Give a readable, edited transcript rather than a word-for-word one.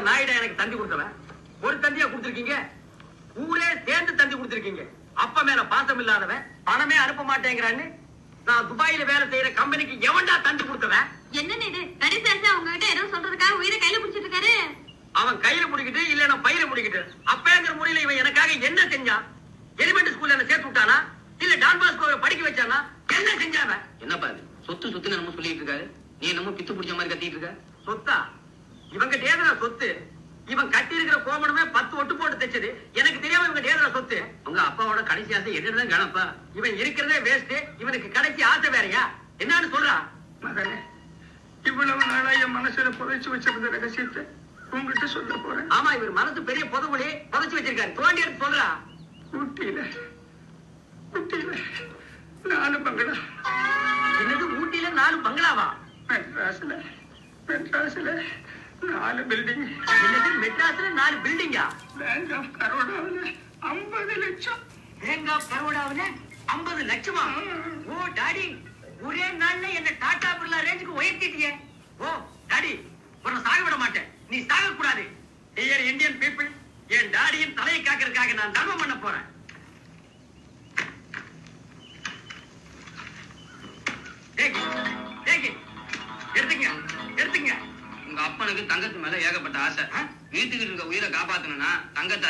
நாயிட எனக்கு தந்தி கொடுத்தவன். ஒரு தந்தியா கொடுத்திருக்கீங்க, ஊரே சேர்ந்து தந்தி கொடுத்திருக்கீங்க. அப்ப மேல பாசம் இல்லாதவன் பணமே அனுப்ப மாட்டேங்கிறான்னு நான் துபாயில வேலை செய்யற கம்பெனிக்கு எவன்டா தந்தி கொடுத்தவன்? என்னன்னு இது கடைசி உங்ககிட்ட ஏதோ சொல்றதுக்காக உயிரை கையில பிடிச்சிட்டு இருக்காரு. அவன் கையில முடிக்கிட்டு இல்ல பையில முடிக்கிட்டு அப்பங்கிற முறையில இவன் எனக்காக என்ன செஞ்சான்? எலிமெண்ட் ஸ்கூல்ல என்ன சேர்த்து விட்டானா இல்ல டான் பாஸ்கோவை படிக்க வச்சானா? என்ன செஞ்சாவ? என்னப்பா இது சொத்து சொத்து நம்ம சொல்லிட்டு இருக்காரு, நீ என்னமோ பித்து பிடிச்ச மாதிரி கத்திட்டு இருக்க. சொத்தா? இவங்க தேதனா சொத்து? இவன் கட்டி இருக்கிற கோமணமே 10 ஒட்டு போட்டு தைச்சது. எனக்கு தெரியாம இவங்க தேதனா சொத்து. உங்க அப்பாவோட கடைசி ஆசை என்னதான் கணப்பா? இவன் இருக்கிறதே வேஸ்ட், இவனுக்கு கடைசி ஆசை வேறையா? என்னன்னு சொல்றா? மகனே, இவ்வளவு நாளா என் மனசுல புதைச்சு வச்சிருந்த ரகசியத்தை உங்ககிட்ட சொல்ல போறேன். ஆமா, இவர் மனசு பெரிய புதவுளி புதைச்சு வச்சிருக்காரு. தோண்டி எடுத்து சொல்றா. ஊட்டியில 4 பங்களா. என்னது ஊட்டியில 4 பங்களாவா? மெட்ராஸ்ல 4 பில்டிங். என்னது மெட்ராஸ்ல 4 பில்டிங்கா? பேங்க் ஆஃப் பரோடாவில் 50 லட்சம். பேங்க் ஆஃப் பரோடாவில் 50 லட்சமா? ஓ டாடி, ஒரே நாள்ல என்ன டாடா பிர்லா ரேஞ்சுக்கு உயர்த்திட்டியே. ஓ டாடி, உன்னை சாக விட மாட்டேன், நீ சாக கூடாது. டியர் இந்தியன் பீப்புள், என் டாடியின் தலையை காக்கிறதுக்காக நான் தர்மம் பண்ண போறேன். எடுத்துங்க. உங்க அப்பனுக்கு தங்கத்து மேல ஏகப்பட்ட ஆசை. வீட்டுக்கு இருக்க உயிரை காப்பாத்தணும்னா தங்கத்தை